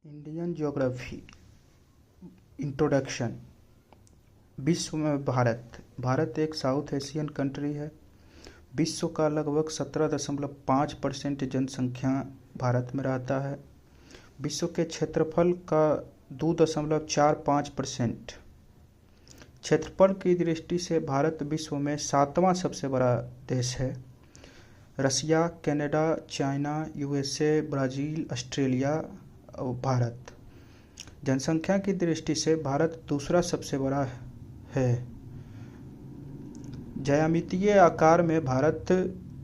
Indian geography introduction. विश्व में भारत एक साउथ एशियन कंट्री है। विश्व का लगभग 17.5% जनसंख्या भारत में रहता है। विश्व के क्षेत्रफल का 2.45%। क्षेत्रफल की दृष्टि से भारत विश्व में 7वां सबसे बड़ा देश है। Russia, Canada, China, USA, Brazil, Australia और भारत। जनसंख्या की दृष्टि से भारत दूसरा सबसे बड़ा है। ज्यामितीय आकार में भारत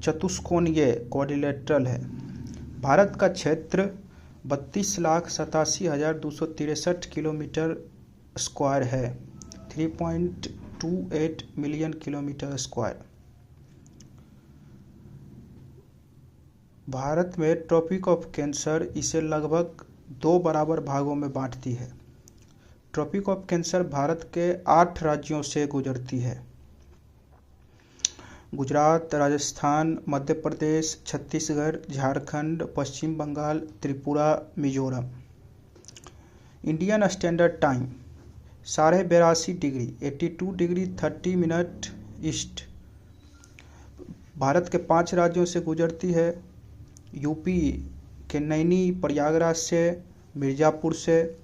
चतुष्कोणीय क्वाड्रिलेटरल है। भारत का क्षेत्र 32,87,263 किलोमीटर स्क्वायर है, 3.28 मिलियन किलोमीटर स्क्वायर। भारत में ट्रॉपिक ऑफ कैंसर इसे लगभग 2 बराबर भागों में बांटती है। ट्रॉपिक ऑफ कैंसर भारत के 8 राज्यों से गुजरती है: Gujarat, Rajasthan, Madhya Pradesh, Chhattisgarh, Jharkhand, Paschim Bangal, Tripura, Mizoram. Indian standard time 82.5 degree 82 degree 30 minute east. Bharat के 5 राज्यों से गुजरती है: यूपी के नैनी प्रयागराज से, मिर्ज़ापुर से,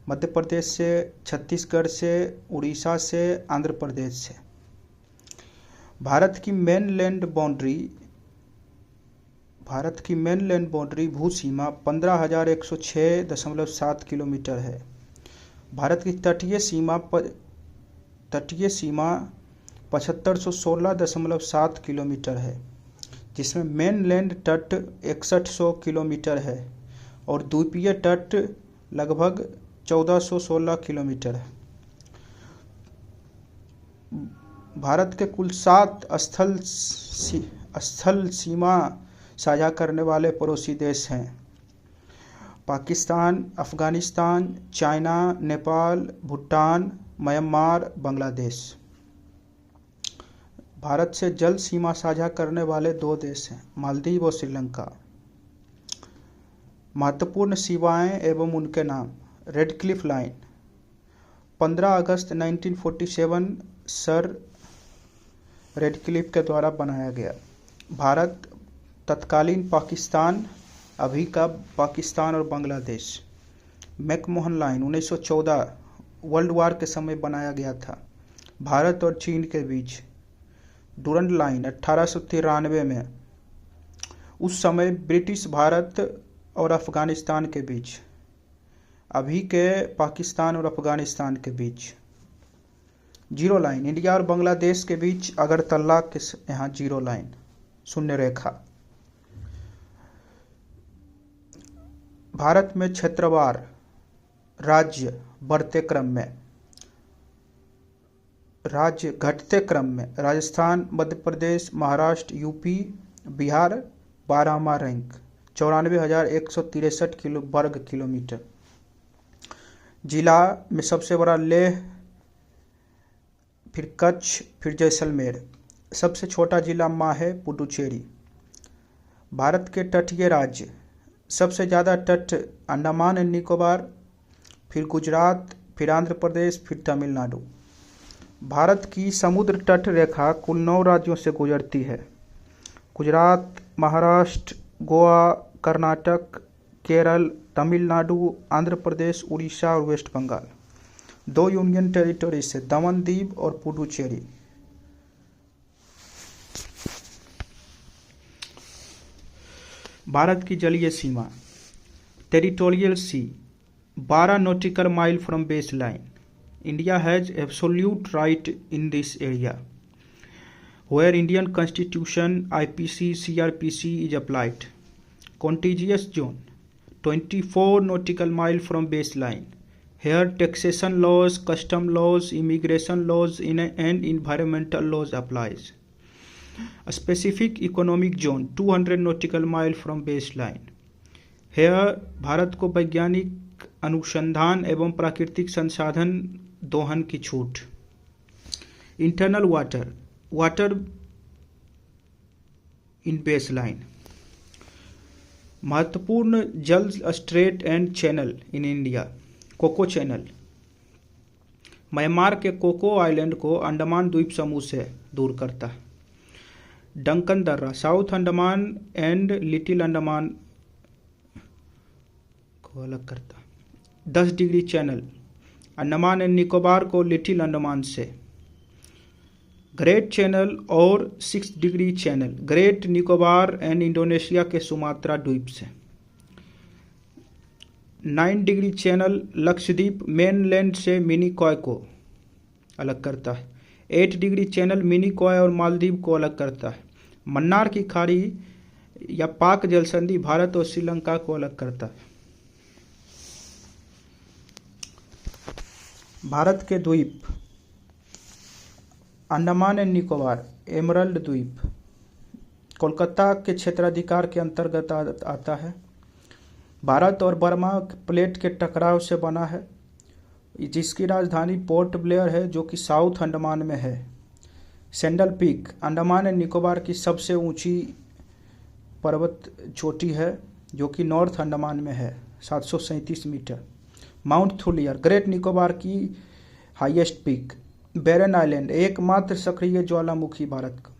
मध्य प्रदेश से, छत्तीसगढ़ से, उड़ीसा से, आंध्र प्रदेश से। भारत की मेनलैंड बाउंड्री भूसीमा 15,106.7 किलोमीटर है। भारत की तटीय सीमा 7516.7 किलोमीटर है, जिसमें मेनलैंड तट 6100 किलोमीटर है और द्वीपीय तट लगभग 1416 किलोमीटर है। भारत के कुल 7 स्थल सीमा साझा करने वाले पड़ोसी देश हैं: पाकिस्तान, अफगानिस्तान, चाइना, नेपाल, भूटान, म्यांमार, बांग्लादेश। भारत से जल सीमा साझा करने वाले 2 देश हैं: मालदीव और श्रीलंका। महत्वपूर्ण सीमाएं एवं उनके नाम: रेड क्लिफ लाइन 15 अगस्त 1947 सर रेड क्लिफ के द्वारा बनाया गया। भारत तत्कालीन पाकिस्तान, अभी का पाकिस्तान और Bangladesh. McMahon line 1914 world war के समय बनाया गया था, भारत और चीन के बीच। डुरंड लाइन 1893 में, उस समय ब्रिटिश भारत और अफगानिस्तान के बीच, अभी के पाकिस्तान और अफगानिस्तान के बीच। जीरो लाइन इंडिया और बांग्लादेश के बीच, अगरतला के यहाँ जीरो लाइन, शून्य रेखा। भारत में क्षेत्रवार राज्य बढ़ते क्रम में, राज्य घटते क्रम में: राजस्थान, मध्य प्रदेश, महाराष्ट्र, यूपी, बिहार 12वां रैंक 94,163 वर्ग किलोमीटर। जिला में सबसे बड़ा लेह, फिर कच्छ, फिर जैसलमेर। सबसे छोटा जिला माहे, पुडुचेरी। भारत के तटीय राज्य: सबसे ज़्यादा तट अंडमान एंड निकोबार, फिर गुजरात, फिर आंध्र प्रदेश, फिर तमिलनाडु। भारत की समुद्र तट रेखा कुल 9 राज्यों से गुजरती है: गुजरात, महाराष्ट्र, गोवा, कर्नाटक, केरल, तमिलनाडु, आंध्र प्रदेश, उड़ीसा और वेस्ट बंगाल। 2 यूनियन टेरिटरी से, दमन दीव और पुडुचेरी। भारत की जलीय सीमा: territorial sea 12 nautical mile from base line. India has absolute right in this area, where Indian Constitution, IPC, CRPC is applied. Contiguous zone 24 nautical mile from baseline. Here taxation laws, custom laws, immigration laws and environmental laws applies. A specific economic zone 200 nautical mile from baseline. Here Bharat को वैज्ञानिक अनुसंधान एवं प्राकृतिक संसाधन दोहन की छूट। Internal water in baseline. महत्वपूर्ण जल strait and channel in India. Coco channel Myanmar के कोको आइलैंड को अंडमान द्वीप समूह से दूर करता है। डंकन दर्रा south Andaman and little Andaman को अलग करता है। 10 degree channel Andaman and Nicobar को लिटिल अंडमान से। ग्रेट चैनल और 6 degree channel great Nicobar and Indonesia के सुमात्रा द्वीप से। 9 डिग्री चैनल लक्षद्वीप मेनलैंड से मिनिकॉय को अलग करता है। 8 डिग्री चैनल मिनिकॉय और मालदीव को अलग करता है। मन्नार की खाड़ी या पाक जलसंधि भारत और श्रीलंका को अलग करता है। भारत के द्वीप अंडमान एंड निकोबार एमरल्ड द्वीप कोलकाता के क्षेत्राधिकार के अंतर्गत आता है। भारत और बर्मा प्लेट के टकराव से बना है, जिसकी राजधानी पोर्ट ब्लेयर है, जो कि साउथ अंडमान में है। Sandal peak Andaman and Nicobar की सबसे ऊंची पर्वत चोटी है, जो कि नॉर्थ अंडमान में है, 737 meter. Mount Thuillier great Nicobar की हाईएस्ट पीक। बैरन आइलैंड एकमात्र सक्रिय ज्वालामुखी भारत का।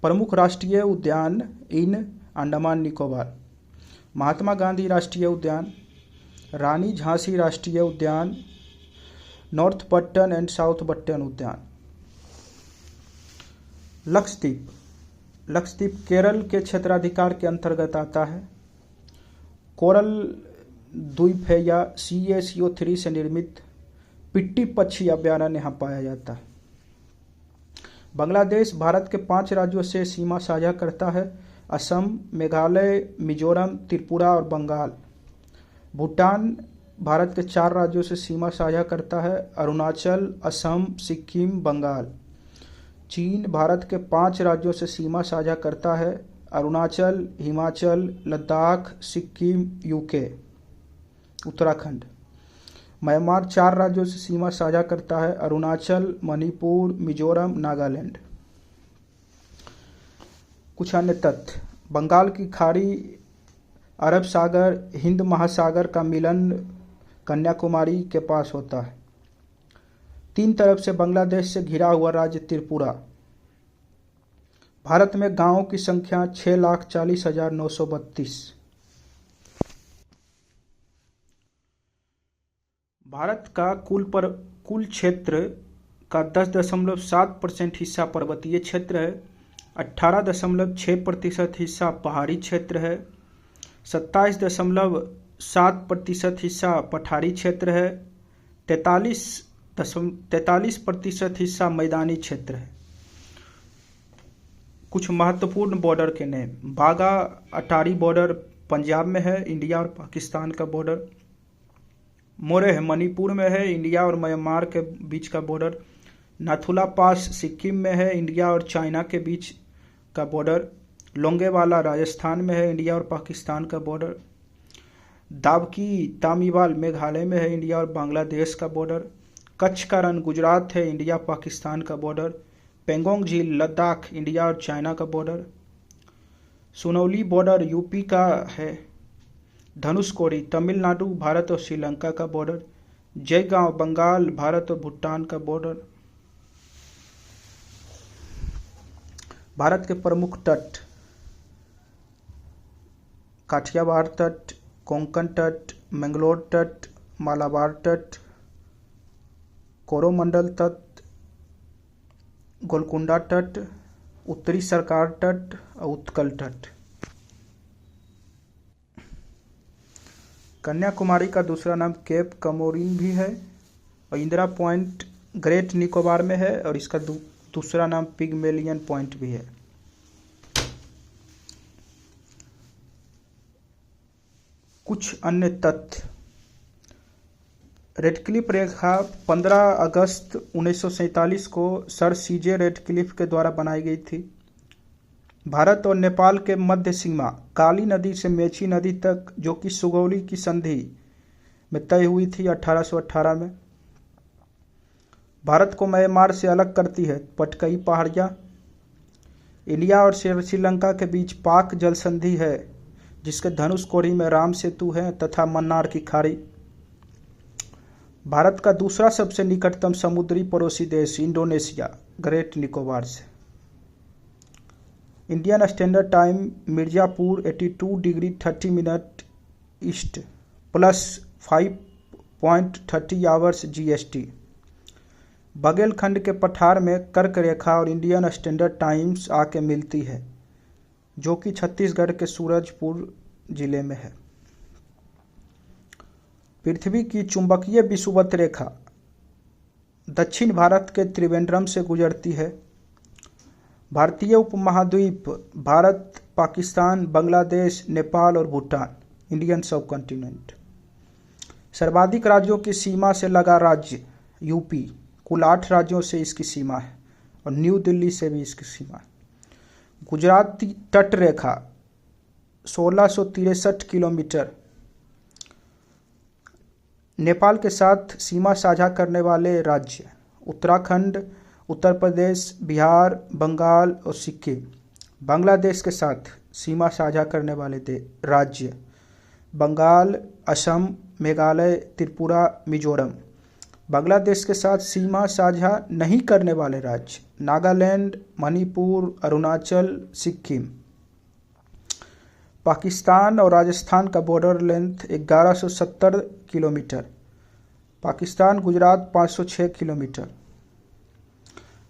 प्रमुख राष्ट्रीय उद्यान इन अंडमान निकोबार। महात्मा गांधी राष्ट्रीय उद्यान, रानी झांसी राष्ट्रीय उद्यान, north button and south button उद्यान। लक्षद्वीप केरल के क्षेत्राधिकार के अंतर्गत आता है। कोरल द्वीप है या CaCO3 से निर्मित पिट्टी पक्षी अभ्यारण्य यहाँ पाया जाता है। बांग्लादेश भारत के 5 राज्यों से सीमा साझा करता है: असम, मेघालय, मिजोरम, त्रिपुरा और बंगाल। भूटान भारत के 4 राज्यों से सीमा साझा करता है: अरुणाचल, असम, सिक्किम, बंगाल। चीन भारत के 5 राज्यों से सीमा साझा करता है: अरुणाचल, हिमाचल, लद्दाख, सिक्किम, यूके, उत्तराखंड। म्यांमार 4 राज्यों से सीमा साझा करता है: अरुणाचल, मणिपुर, मिजोरम, नागालैंड। कुछ अन्य तथ्य: बंगाल की खाड़ी अरब सागर हिंद महासागर का मिलन कन्याकुमारी के पास होता है। 3 तरफ से बांग्लादेश से घिरा हुआ राज्य त्रिपुरा। भारत में गांवों की संख्या 6,40,932। भारत का कुल क्षेत्र का 10.7% हिस्सा पर्वतीय क्षेत्र है, 18.6% हिस्सा पहाड़ी क्षेत्र है, 27.7% हिस्सा पठारी क्षेत्र है, 43% हिस्सा मैदानी क्षेत्र है। कुछ महत्वपूर्ण बॉर्डर के नेम: बाघा अटारी बॉर्डर पंजाब में है, इंडिया और पाकिस्तान का बॉर्डर। मोरेह मणिपुर में है, इंडिया और म्यांमार के बीच का बॉर्डर। नाथुला पास सिक्किम में है, इंडिया और चाइना के बीच का बॉर्डर। लोंगेवाला राजस्थान में है, इंडिया और पाकिस्तान का बॉर्डर। दाबकी तामीवाल मेघालय में है, इंडिया और बांग्लादेश का बॉर्डर। कच्छ का रण गुजरात है, इंडिया पाकिस्तान का बॉर्डर। पेंगोंग झील लद्दाख, इंडिया और चाइना का बॉर्डर। सुनौली बॉर्डर यूपी का है। धनुषकोडी तमिलनाडु भारत और श्रीलंका का बॉर्डर। जयगांव बंगाल भारत और भूटान का बॉर्डर। भारत के प्रमुख तट: काठियावाड़ तट, कोंकण तट, मैंगलोर तट, मालाबार तट, कोरोमंडल तट, गोलकुंडा तट, उत्तरी सरकार तट और उत्कल तट। कन्याकुमारी का दूसरा नाम केप कमोरिन भी है और इंदिरा पॉइंट ग्रेट निकोबार में है और इसका दूसरा नाम पिगमेलियन पॉइंट भी है। कुछ अन्य तथ्य: रेडक्लिफ रेखा 15 अगस्त 1947 को सर CJ रेडक्लिफ के द्वारा बनाई गई थी। भारत और नेपाल के मध्य सीमा काली नदी से मेची नदी तक, जो कि सुगौली की संधि में तय हुई थी 1818 में। भारत को म्यांमार से अलग करती है पटकई पहाड़ियाँ। इंडिया और श्रीलंका के बीच पाक जल संधि है, जिसके धनुषकोडी में राम सेतु है, तथा मन्नार की खाड़ी। भारत का दूसरा सबसे निकटतम समुद्री पड़ोसी देश इंडोनेशिया, ग्रेट निकोबार से। Indian standard time Mirzapur 82 degree 30 minute east plus 5.30 hours GST। Baghelkhand के पठार में कर्क रेखा और इंडियन स्टैंडर्ड टाइम्स आके मिलती है, जो कि छत्तीसगढ़ के सूरजपुर जिले में है। पृथ्वी की चुंबकीय विषुवत रेखा दक्षिण भारत के त्रिवेंद्रम से गुजरती है। भारतीय उपमहाद्वीप भारत, पाकिस्तान, बांग्लादेश, नेपाल और भूटान, इंडियन सब कॉन्टिनेंट। सर्वाधिक राज्यों की सीमा से लगा राज्य यूपी, कुल 8 राज्यों से इसकी सीमा है और न्यू दिल्ली से भी इसकी सीमा है। गुजराती तट रेखा 1663 किलोमीटर। नेपाल के साथ सीमा साझा करने वाले राज्य उत्तराखंड, उत्तर प्रदेश, बिहार, बंगाल और सिक्किम। बांग्लादेश के साथ सीमा साझा करने वाले राज्य बंगाल, असम, मेघालय, त्रिपुरा, मिजोरम। बांग्लादेश के साथ सीमा साझा नहीं करने वाले राज्य नागालैंड, मणिपुर, अरुणाचल, सिक्किम। पाकिस्तान और राजस्थान का border length 1170 kilometre. Pakistan Gujarat 506 kilometre.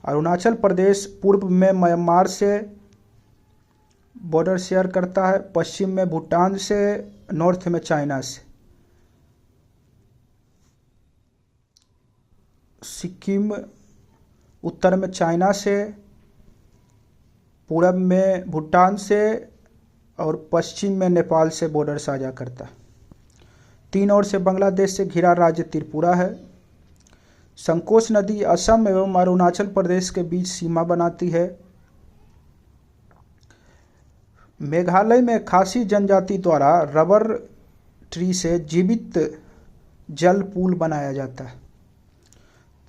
Arunachal Pradesh पूर्व में म्यांमार से बॉर्डर शेयर करता है, पश्चिम में भूटान से, नॉर्थ में चाइना से। सिक्किम उत्तर में चाइना से, पूरब में भूटान से और पश्चिम में नेपाल से बॉर्डर साझा करता है। 3 ओर से बांग्लादेश से घिरा राज्य त्रिपुरा है। संकोच नदी असम एवं अरुणाचल प्रदेश के बीच सीमा बनाती है। मेघालय में खासी जनजाति द्वारा रबर ट्री से जीवित जल पुल बनाया जाता है।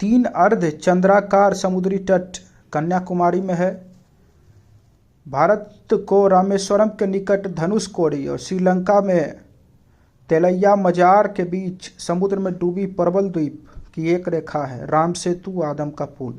3 अर्ध चंद्राकार समुद्री तट कन्याकुमारी में है। भारत को रामेश्वरम के निकट धनुषकोडी और श्रीलंका में तेलैया मजार के बीच समुद्र में डूबी प्रबल द्वीप की एक रेखा है राम सेतु, आदम का पुल।